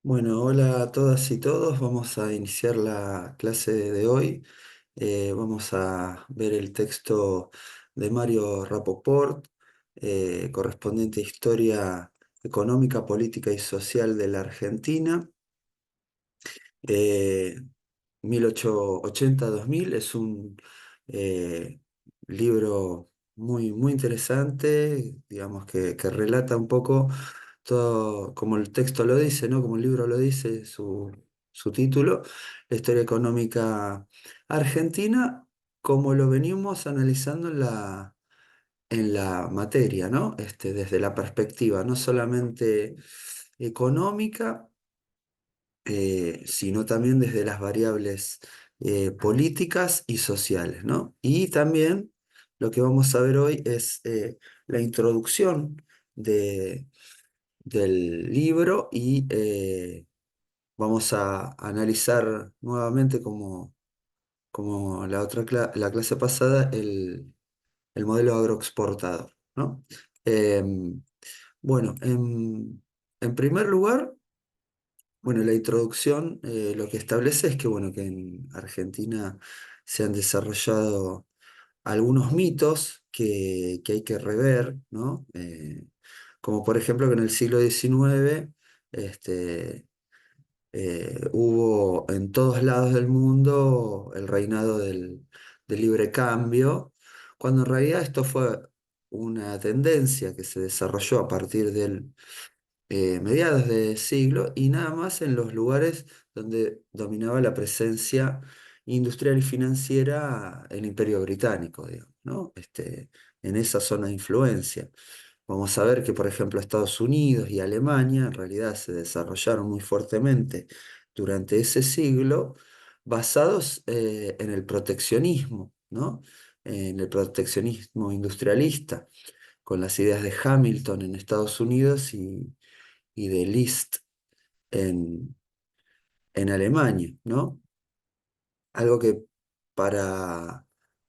Bueno, hola a todas y todos. Vamos a iniciar la clase de hoy. Vamos a ver el texto de Mario Rapoport, correspondiente a Historia Económica, Política y Social de la Argentina. eh, 1880-2000. Es un eh, libro muy interesante, digamos que relata un poco todo, como el texto lo dice, ¿no? Como el libro lo dice, su título, la historia económica argentina, como lo venimos analizando en la materia, ¿no? Desde la perspectiva no solamente económica, sino también desde las variables políticas y sociales, ¿no? Y también lo que vamos a ver hoy es la introducción del libro y vamos a analizar nuevamente como la clase pasada el modelo agroexportador, ¿no? Em, bueno, en primer lugar, bueno, la introducción lo que establece es que, bueno, que en Argentina se han desarrollado algunos mitos que hay que rever, ¿no? Como por ejemplo que en el siglo XIX este, hubo en todos lados del mundo el reinado del libre cambio, cuando en realidad esto fue una tendencia que se desarrolló a partir del mediados de siglo y nada más en los lugares donde dominaba la presencia industrial y financiera el Imperio Británico, digamos, ¿no? En esa zona de influencia. Vamos a ver que, por ejemplo, Estados Unidos y Alemania en realidad se desarrollaron muy fuertemente durante ese siglo, basados en el proteccionismo, ¿no? En el proteccionismo industrialista, con las ideas de Hamilton en Estados Unidos y de Liszt en, en Alemania, ¿no? Algo que para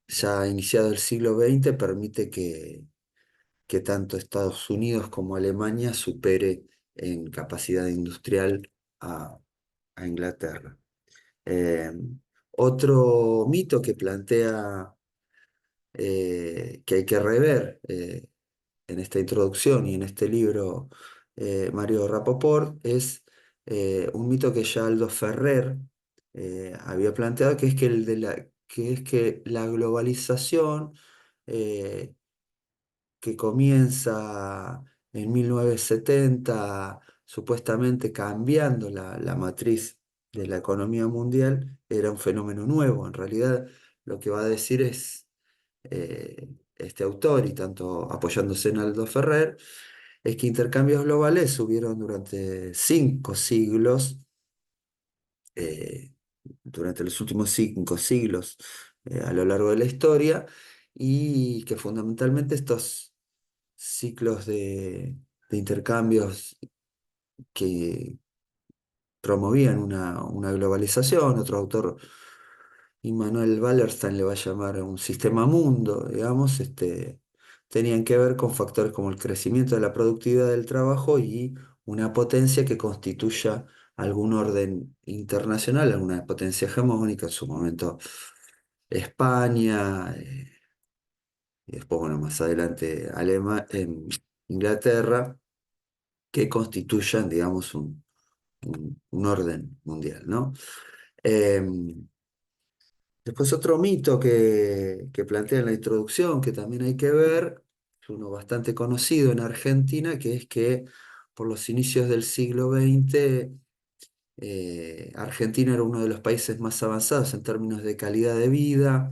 ya iniciado el siglo XX permite que tanto Estados Unidos como Alemania supere en capacidad industrial a, a Inglaterra. Eh, Otro mito que plantea que hay que rever en esta introducción y en este libro Mario Rapoport es un mito que ya Aldo Ferrer había planteado, que es que la globalización eh, que comienza en 1970, supuestamente cambiando la matriz de la economía mundial, era un fenómeno nuevo. En realidad, lo que va a decir es este autor, y tanto apoyándose en Aldo Ferrer, es que intercambios globales hubieron durante 5 siglos, durante los últimos 5 siglos a lo largo de la historia, y que fundamentalmente estos ciclos de intercambios que promovían una globalización. Otro autor, Immanuel Wallerstein, le va a llamar un sistema mundo, digamos, tenían que ver con factores como el crecimiento de la productividad del trabajo y una potencia que constituya algún orden internacional, alguna potencia hegemónica, en su momento España, y después, bueno, más adelante Inglaterra, que constituyan, digamos, un orden mundial, ¿no? Después otro mito que plantea en la introducción, que también hay que ver, es uno bastante conocido en Argentina, que es que por los inicios del siglo XX, Argentina era uno de los países más avanzados en términos de calidad de vida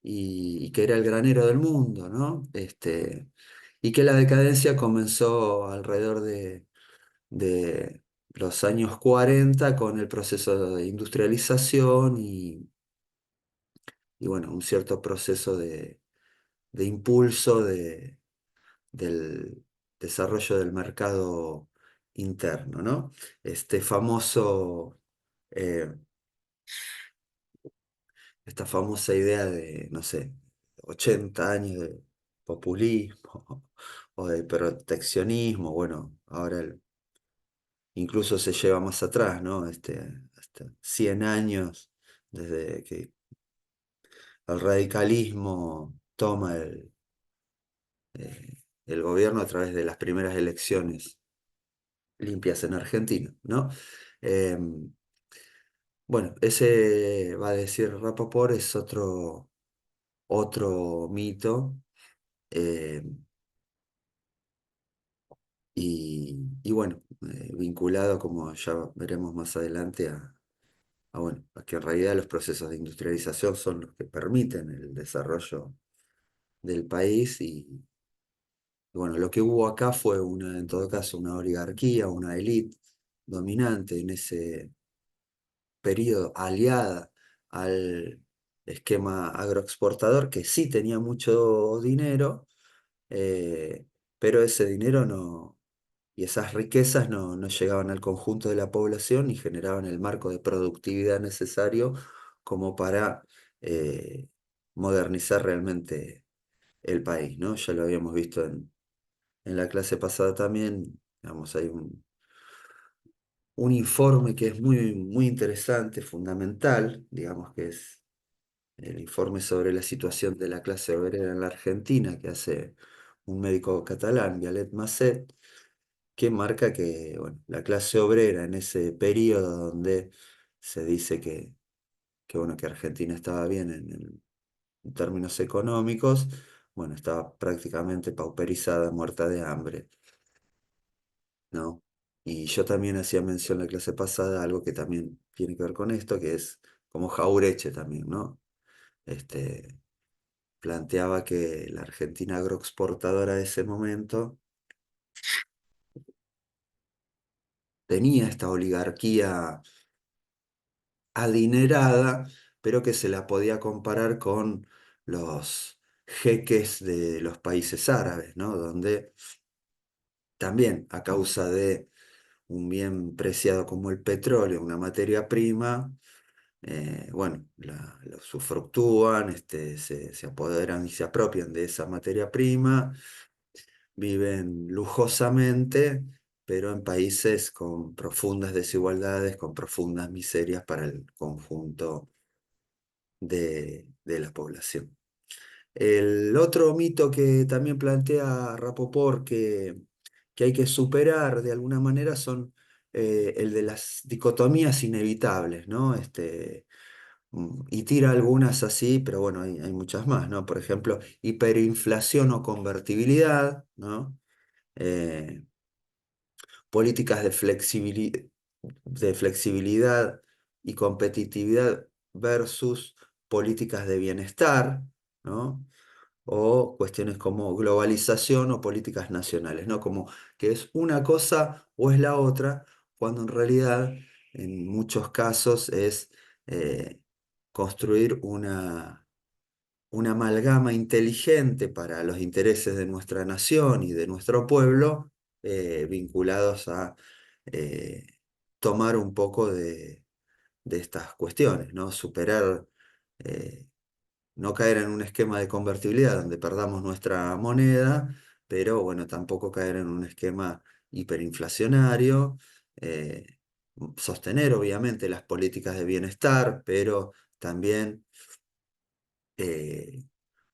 y que era el granero del mundo, ¿no? Y que la decadencia comenzó alrededor de los años 40 con el proceso de industrialización y bueno, un cierto proceso de impulso del desarrollo del mercado interno, ¿no? Este famoso, eh, Esta famosa idea de, no sé, 80 años de populismo o de proteccionismo, bueno, ahora el incluso se lleva más atrás, ¿no? Hasta 100 años desde que el radicalismo toma el gobierno a través de las primeras elecciones limpias en Argentina, ¿no? Em, bueno, ese va a decir Rapoport es otro mito. em, y bueno, vinculado, como ya veremos más adelante, bueno, a que en realidad los procesos de industrialización son los que permiten el desarrollo del país y bueno, lo que hubo acá fue en todo caso, una oligarquía, una élite dominante en ese periodo aliada al esquema agroexportador que sí tenía mucho dinero, eh, pero ese dinero no, y esas riquezas no llegaban al conjunto de la población y generaban el marco de productividad necesario como para eh, modernizar realmente el país, ¿no? Ya lo habíamos visto en la clase pasada también, digamos, hay un informe que es muy interesante, fundamental, digamos que es el informe sobre la situación de la clase obrera en la Argentina, que hace un médico catalán, Vialet Masset, que marca que bueno, la clase obrera en ese periodo donde se dice bueno, que Argentina estaba bien en términos económicos, bueno, estaba prácticamente pauperizada, muerta de hambre, ¿no? Y yo también hacía mención en la clase pasada, algo que también tiene que ver con esto, que es como Jaureche también, ¿no? Este, planteaba que la Argentina agroexportadora de ese momento tenía esta oligarquía adinerada, pero que se la podía comparar con los jeques de los países árabes, ¿no? Donde también a causa de un bien preciado como el petróleo, una materia prima, bueno, la usufructúan, se apoderan y se apropian de esa materia prima, viven lujosamente, pero en países con profundas desigualdades, con profundas miserias para el conjunto de la población. El otro mito que también plantea Rapoport que hay que superar de alguna manera son el de las dicotomías inevitables, ¿no? Y tira algunas así, pero bueno, hay muchas más, ¿no? Por ejemplo, hiperinflación o convertibilidad, ¿no? Eh, políticas de flexibilidad y competitividad versus políticas de bienestar, ¿no? O cuestiones como globalización o políticas nacionales, ¿no? Como que es una cosa o es la otra, cuando en realidad en muchos casos es construir una amalgama inteligente para los intereses de nuestra nación y de nuestro pueblo, vinculados a eh, tomar un poco de estas cuestiones, ¿no? Superar, eh, no caer en un esquema de convertibilidad donde perdamos nuestra moneda, pero bueno, tampoco caer en un esquema hiperinflacionario, sostener obviamente las políticas de bienestar, pero también eh,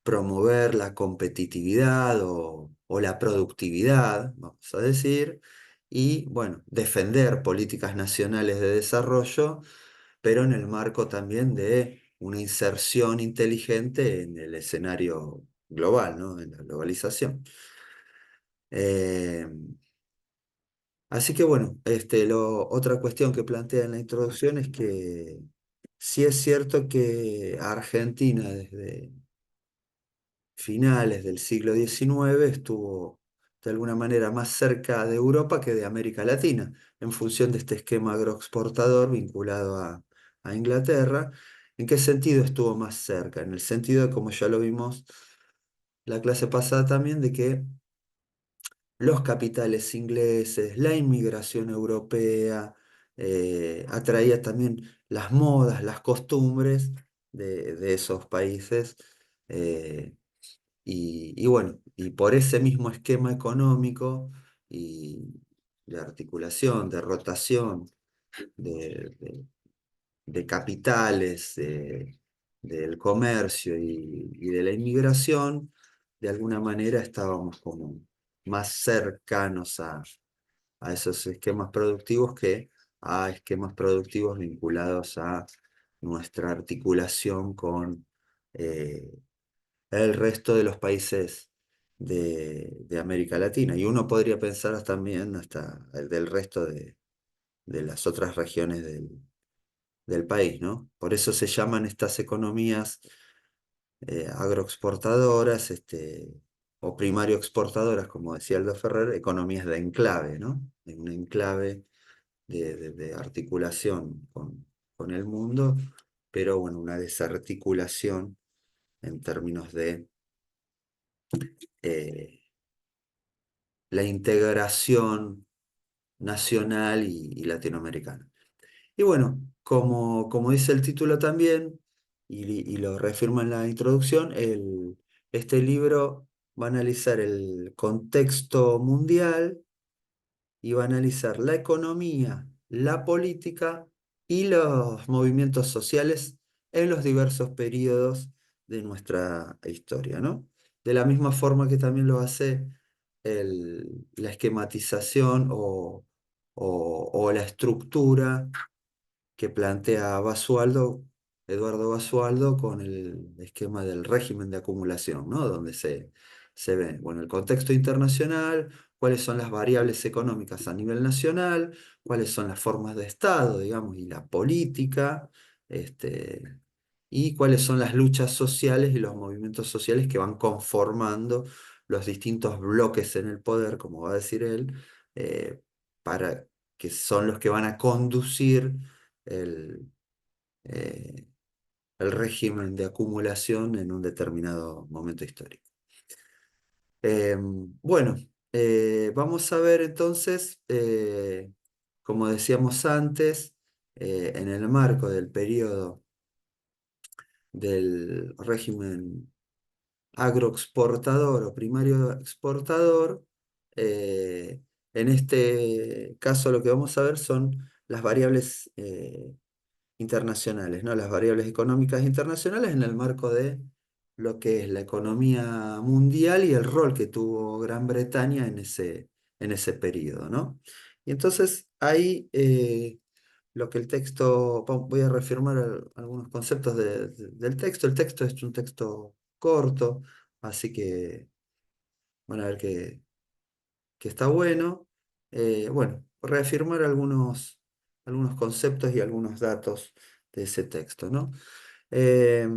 promover la competitividad o la productividad, vamos a decir, y bueno, defender políticas nacionales de desarrollo, pero en el marco también de una inserción inteligente en el escenario global, ¿no? En la globalización. Eh, Así que bueno, otra cuestión que plantea en la introducción es que sí es cierto que Argentina desde finales del siglo XIX estuvo de alguna manera más cerca de Europa que de América Latina, en función de este esquema agroexportador vinculado a Inglaterra. ¿En qué sentido estuvo más cerca? En el sentido de, como ya lo vimos la clase pasada también, de que los capitales ingleses, la inmigración europea, atraía también las modas, las costumbres de esos países. eh, y bueno, y por ese mismo esquema económico y de articulación, de rotación, de, de- de capitales, del comercio y de la inmigración, de alguna manera estábamos como más cercanos a esos esquemas productivos que a esquemas productivos vinculados a nuestra articulación con el resto de los países de América Latina. Y uno podría pensar también hasta el del resto de las otras regiones del país, ¿no? Por eso se llaman estas economías agroexportadoras, o primario exportadoras, como decía Aldo Ferrer, economías de enclave, ¿no? De un enclave de articulación con el mundo, pero bueno, una desarticulación en términos de eh, la integración nacional y latinoamericana. Y bueno, como dice el título también, y lo reafirma en la introducción, este libro va a analizar el contexto mundial y va a analizar la economía, la política y los movimientos sociales en los diversos periodos de nuestra historia, ¿no? De la misma forma que también lo hace la esquematización o la estructura que plantea Basualdo, Eduardo Basualdo, con el esquema del régimen de acumulación, ¿no? Donde se ve, bueno, el contexto internacional, cuáles son las variables económicas a nivel nacional, cuáles son las formas de Estado, digamos, y la política, y cuáles son las luchas sociales y los movimientos sociales que van conformando los distintos bloques en el poder, como va a decir él, para que son los que van a conducir el, eh, el régimen de acumulación en un determinado momento histórico. Bueno, vamos a ver entonces, como decíamos antes, en el marco del periodo del régimen agroexportador o primario exportador, eh, en este caso lo que vamos a ver son las variables internacionales, ¿no? Las variables económicas internacionales en el marco de lo que es la economía mundial y el rol que tuvo Gran Bretaña en ese periodo, ¿no? Y entonces ahí lo que el texto, voy a reafirmar algunos conceptos del texto. El texto es un texto corto, así que van a ver que está bueno. Bueno, reafirmar algunos conceptos y algunos datos de ese texto, ¿no? Eh,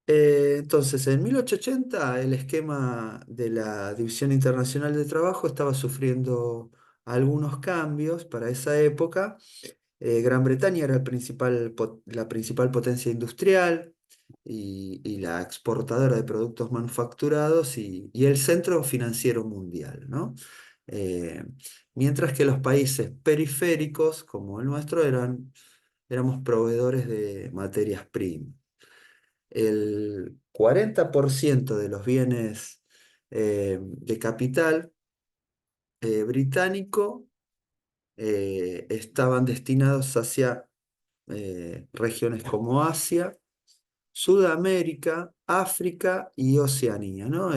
entonces, en 1880 el esquema de la División Internacional de Trabajo estaba sufriendo algunos cambios para esa época. Gran Bretaña era la principal potencia industrial y la exportadora de productos manufacturados y el centro financiero mundial, ¿no? Eh, Mientras que los países periféricos, como el nuestro, éramos proveedores de materias primas. El 40% de los bienes de capital británico estaban destinados hacia regiones como Asia, Sudamérica, África y Oceanía, ¿no?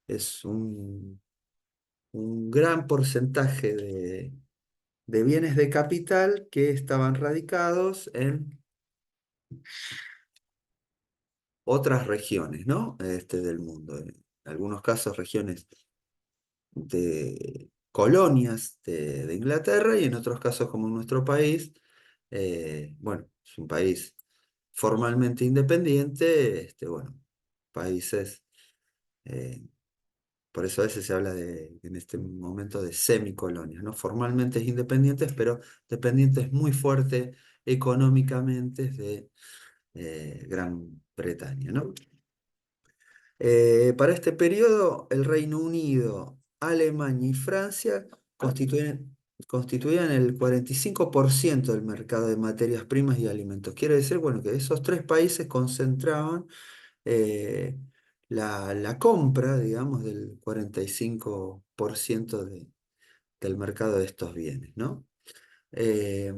Es un gran porcentaje de bienes de capital que estaban radicados en otras regiones, ¿no? Del mundo. En algunos casos, regiones de colonias de Inglaterra y en otros casos, como en nuestro país, bueno, es un país formalmente independiente, bueno, países, eh, por eso a veces se habla en este momento de semicolonias, ¿no? Formalmente independientes, pero dependientes muy fuerte económicamente de Gran Bretaña, ¿no? Para este periodo, el Reino Unido, Alemania y Francia constituían el 45% del mercado de materias primas y alimentos. Quiere decir, bueno, que esos tres países concentraban eh, la compra, digamos, del 45% del mercado de estos bienes, ¿no? Eh,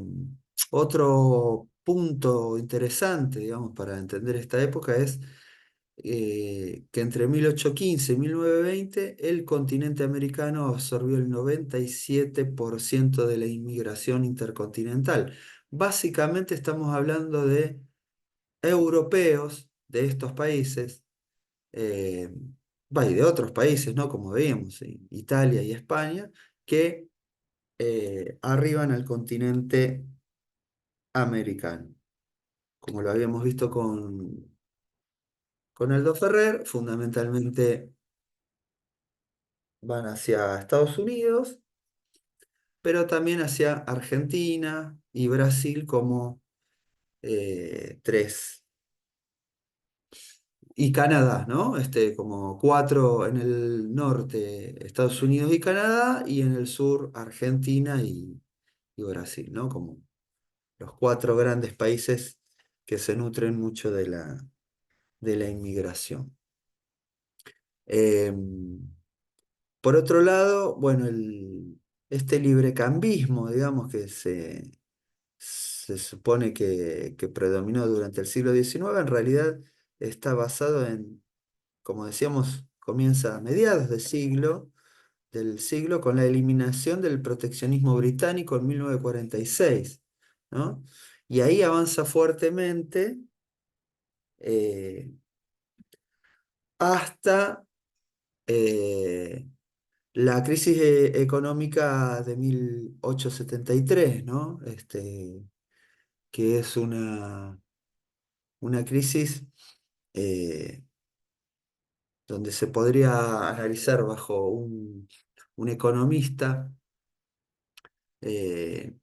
Otro punto interesante, digamos, para entender esta época es que entre 1815 y 1920 el continente americano absorbió el 97% de la inmigración intercontinental. Básicamente estamos hablando de europeos de estos países, eh, y de otros países, ¿no? Como veíamos, Italia y España, que arriban al continente americano. Como lo habíamos visto con Aldo Ferrer, fundamentalmente van hacia Estados Unidos, pero también hacia Argentina y Brasil como tres. Y Canadá, ¿no? Como cuatro en el norte, Estados Unidos y Canadá, y en el sur, Argentina y Brasil, ¿no? Como los cuatro grandes países que se nutren mucho de la inmigración. Em, por otro lado, bueno, este librecambismo, digamos, se supone que predominó durante el siglo XIX, en realidad está basado en, como decíamos, comienza a mediados del siglo con la eliminación del proteccionismo británico en 1946, ¿no? Y ahí avanza fuertemente eh, hasta eh, la crisis económica de 1873, ¿no? Que es una crisis eh, donde se podría analizar bajo un economista eh,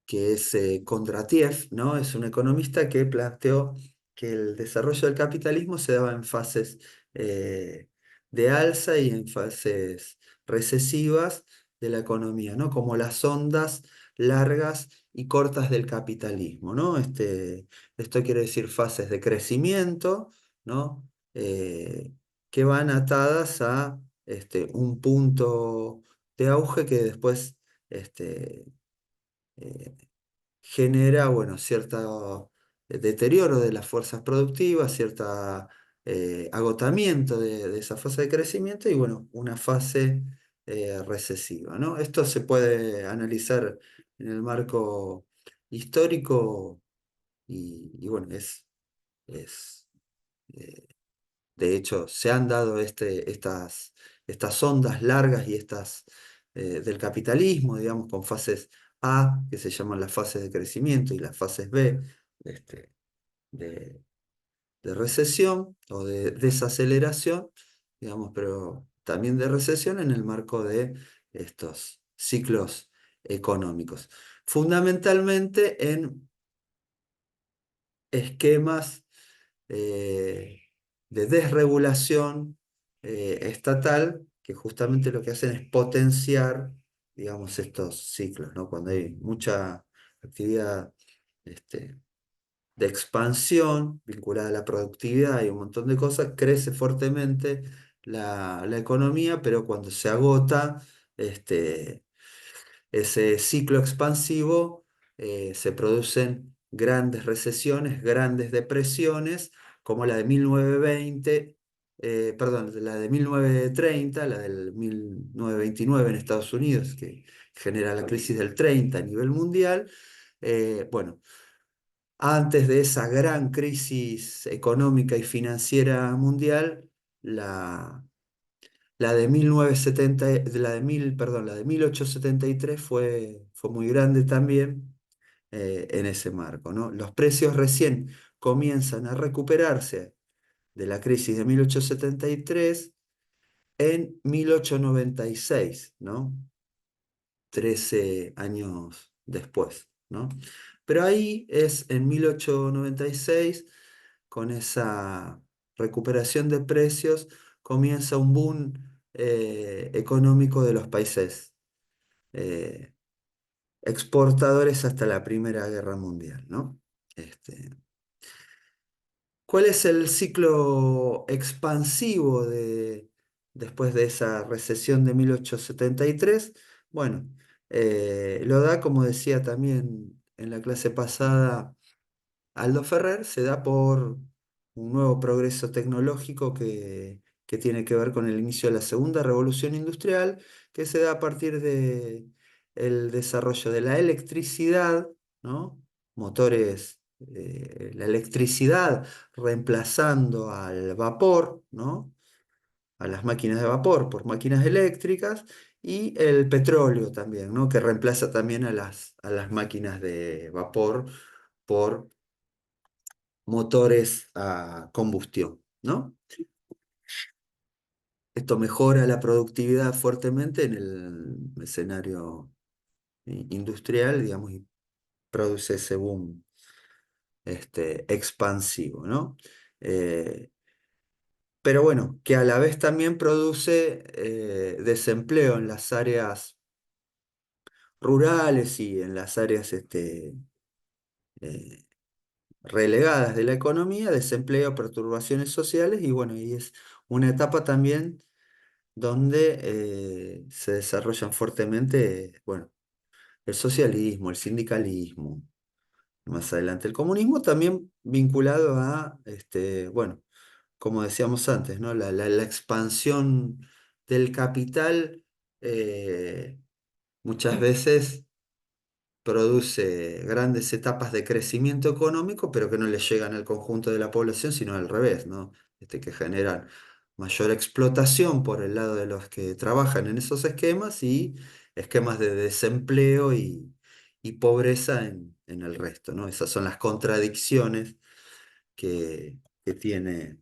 que es Kondratiev, ¿no? Es un economista que planteó que el desarrollo del capitalismo se daba en fases eh, de alza y en fases recesivas de la economía, ¿no? Como las ondas largas y cortas del capitalismo, ¿no? Esto quiere decir fases de crecimiento, ¿no? Que van atadas a un punto de auge que después eh, genera, bueno, cierto deterioro de las fuerzas productivas, cierto agotamiento de esa fase de crecimiento y, bueno, una fase recesiva, ¿no? Esto se puede analizar en el marco histórico y, bueno, es eh, de hecho, se han dado estas ondas largas y estas del capitalismo, digamos, con fases A, que se llaman las fases de crecimiento, y las fases B, este, de, de recesión o de desaceleración, digamos, pero también de recesión en el marco de estos ciclos económicos. Fundamentalmente en esquemas eh, de desregulación estatal que justamente lo que hacen es potenciar, digamos, estos ciclos, ¿no? Cuando hay mucha actividad este, de expansión vinculada a la productividad y un montón de cosas, crece fuertemente la economía, pero cuando se agota, este, ese ciclo expansivo, se producen grandes recesiones, grandes depresiones, como la de 1920, perdón, la de 1930, la del 1929 en Estados Unidos, que genera la crisis del 30 a nivel mundial. Bueno, antes de esa gran crisis económica y financiera mundial, la de 1970, perdón, la de 1873 fue muy grande también en ese marco, ¿no? Los precios recién comienzan a recuperarse de la crisis de 1873 en 1896, ¿no? 13 años después, ¿no? Pero ahí es en 1896, con esa recuperación de precios, comienza un boom económico de los países eh, exportadores hasta la Primera Guerra Mundial, ¿no? Este, ¿Cuál es el ciclo expansivo después de esa recesión de 1873. Bueno, lo da, como decía también en la clase pasada Aldo Ferrer, se da por un nuevo progreso tecnológico que tiene que ver con el inicio de la segunda revolución industrial, que se da a partir de el desarrollo de la electricidad, ¿no? Motores, la electricidad reemplazando al vapor, ¿no? A las máquinas de vapor por máquinas eléctricas, y el petróleo también, ¿no? Que reemplaza también a las máquinas de vapor por motores a combustión, ¿no? Esto mejora la productividad fuertemente en el escenario industrial, digamos, y produce ese boom expansivo, ¿no? Eh, pero bueno, que a la vez también produce desempleo en las áreas rurales y en las áreas eh, relegadas de la economía, desempleo, perturbaciones sociales, y bueno, y es una etapa también donde se desarrollan fuertemente, bueno, el socialismo, el sindicalismo, más adelante el comunismo, también vinculado a, bueno, como decíamos antes, ¿no? La expansión del capital muchas veces produce grandes etapas de crecimiento económico, pero que no le llegan al conjunto de la población, sino al revés, ¿no? Que generan mayor explotación por el lado de los que trabajan en esos esquemas y esquemas de desempleo y pobreza en el resto, ¿no? Esas son las contradicciones que tiene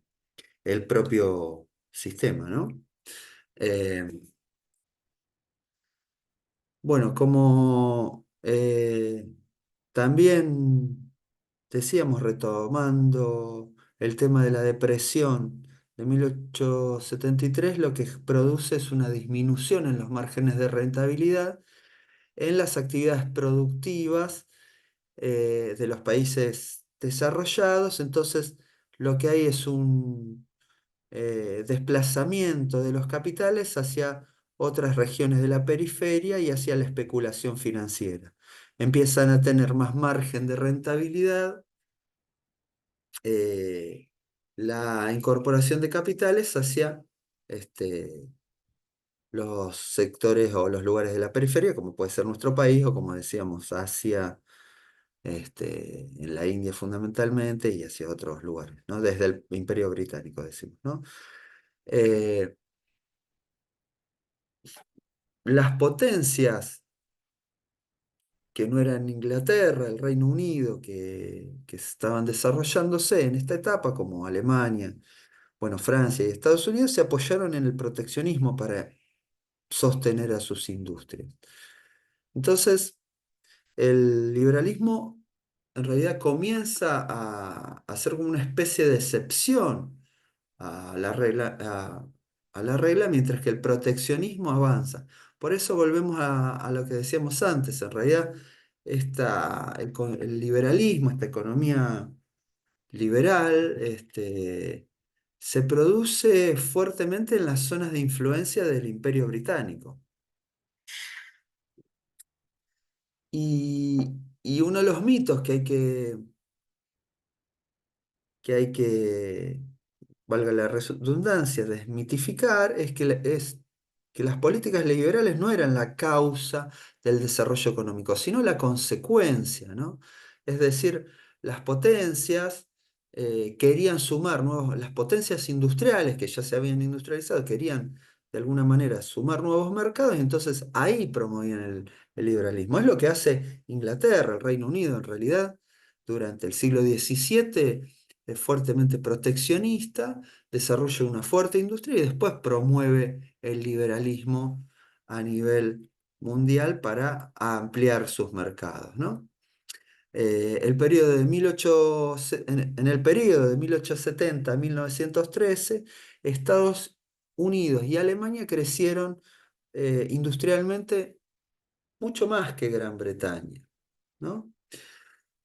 el propio sistema, ¿no? Eh, bueno, como también decíamos, retomando el tema de la depresión de 1873, lo que produce es una disminución en los márgenes de rentabilidad en las actividades productivas de los países desarrollados. Entonces, lo que hay es un desplazamiento de los capitales hacia otras regiones de la periferia y hacia la especulación financiera. Empiezan a tener más margen de rentabilidad eh, la incorporación de capitales hacia este, los sectores o los lugares de la periferia, como puede ser nuestro país, o como decíamos, hacia en la India fundamentalmente y hacia otros lugares, ¿no? Desde el Imperio Británico, decimos, ¿no? Eh, las potencias que no eran Inglaterra, el Reino Unido, que estaban desarrollándose en esta etapa, como Alemania, bueno, Francia y Estados Unidos, se apoyaron en el proteccionismo para sostener a sus industrias. Entonces, el liberalismo en realidad comienza a ser como una especie de excepción a la regla, a la regla, mientras que el proteccionismo avanza. Por eso volvemos a lo que decíamos antes. En realidad, el liberalismo, esta economía liberal, se produce fuertemente en las zonas de influencia del Imperio Británico. Y uno de los mitos que hay que, valga la redundancia, desmitificar es que las políticas liberales no eran la causa del desarrollo económico, sino la consecuencia, ¿no? Es decir, las potencias querían sumar nuevos, las potencias industriales que ya se habían industrializado, querían de alguna manera sumar nuevos mercados, y entonces ahí promovían el liberalismo. Es lo que hace Inglaterra, el Reino Unido en realidad, durante el siglo XVII, es fuertemente proteccionista, desarrolla una fuerte industria y después promueve el liberalismo a nivel mundial para ampliar sus mercados, ¿no? El periodo de 18, en el periodo de 1870 a 1913, Estados Unidos y Alemania crecieron industrialmente mucho más que Gran Bretaña, ¿no?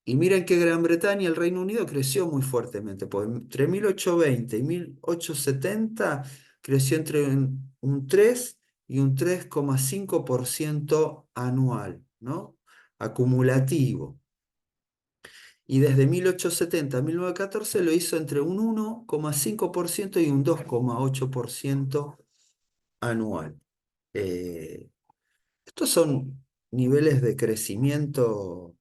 Y miren que Gran Bretaña, el Reino Unido, creció muy fuertemente, porque entre 1820 y 1870 creció entre un 3 y un 3,5% anual, ¿no? Acumulativo. Y desde 1870 a 1914 lo hizo entre un 1,5% y un 2,8% anual. Eh, Estos son niveles de crecimiento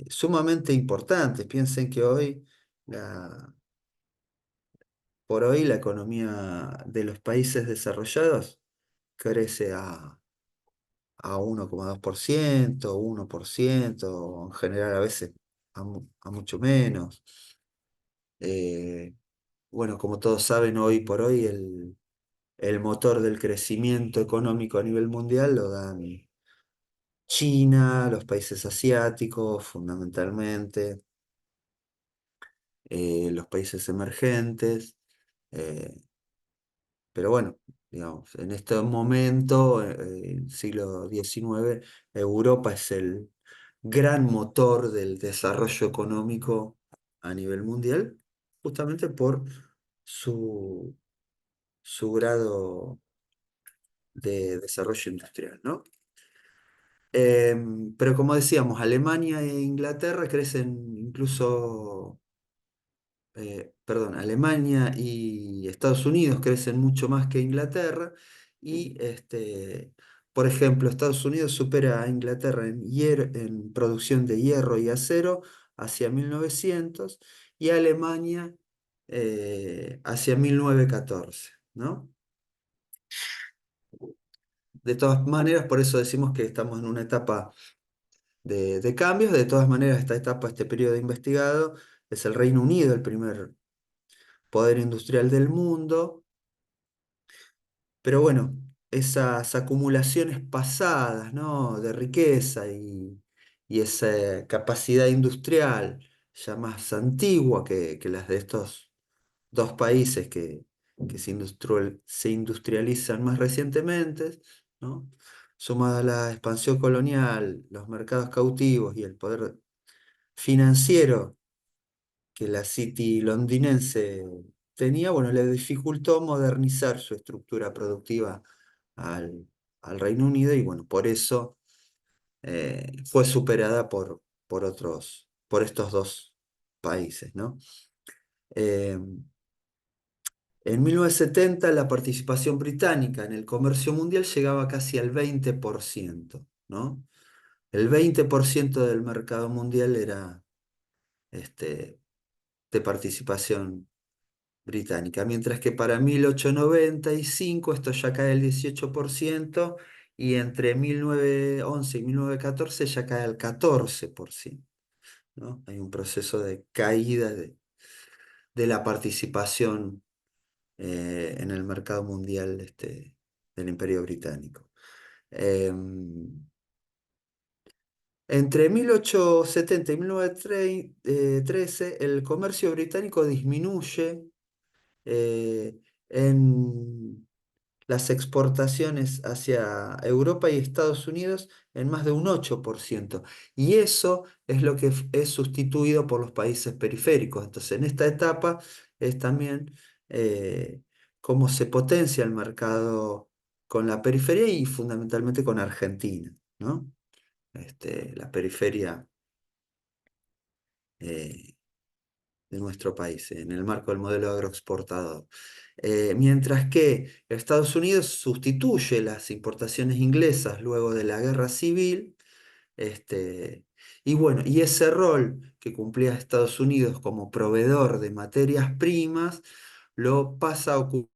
sumamente importantes. Piensen que hoy, la- por hoy, la economía de los países desarrollados crece a 1,2%, 1%, en general a veces a mucho menos. Eh, bueno, como todos saben, hoy por hoy el motor del crecimiento económico a nivel mundial lo dan China, los países asiáticos fundamentalmente, los países emergentes. eh, pero bueno, digamos, en este momento, siglo XIX, Europa es el gran motor del desarrollo económico a nivel mundial, justamente por su, su grado de desarrollo industrial, ¿no? Pero como decíamos, Alemania e Inglaterra crecen incluso, perdón, Alemania y Estados Unidos crecen mucho más que Inglaterra y, por ejemplo, Estados Unidos supera a Inglaterra en producción de hierro y acero hacia 1900 y Alemania hacia 1914, ¿no? De todas maneras, por eso decimos que estamos en una etapa de cambios. De todas maneras, esta etapa, este periodo investigado, es el Reino Unido, el primer poder industrial del mundo. Pero bueno, esas acumulaciones pasadas, ¿no? De riqueza y esa capacidad industrial ya más antigua que las de estos dos países que se industrializan más recientemente, ¿no? Sumada a la expansión colonial, los mercados cautivos y el poder financiero que la City londinense tenía, bueno, le dificultó modernizar su estructura productiva al, al Reino Unido y bueno, por eso fue superada por estos dos países, ¿no? Eh, en 1970 la participación británica en el comercio mundial llegaba casi al 20%, ¿no? El 20% del mercado mundial era este, de participación británica, mientras que para 1895 esto ya cae al 18% y entre 1911 y 1914 ya cae al 14%, ¿no? Hay un proceso de caída de la participación en el mercado mundial del Imperio Británico. Em, Entre 1870 y 1913 el comercio británico disminuye en las exportaciones hacia Europa y Estados Unidos en más de un 8%. Y eso es lo que es sustituido por los países periféricos. Entonces, en esta etapa es también eh, cómo se potencia el mercado con la periferia y fundamentalmente con Argentina, ¿no? La periferia eh, de nuestro país, en el marco del modelo agroexportador. Mientras que Estados Unidos sustituye las importaciones inglesas luego de la guerra civil, y bueno, y ese rol que cumplía Estados Unidos como proveedor de materias primas lo pasa a ocupar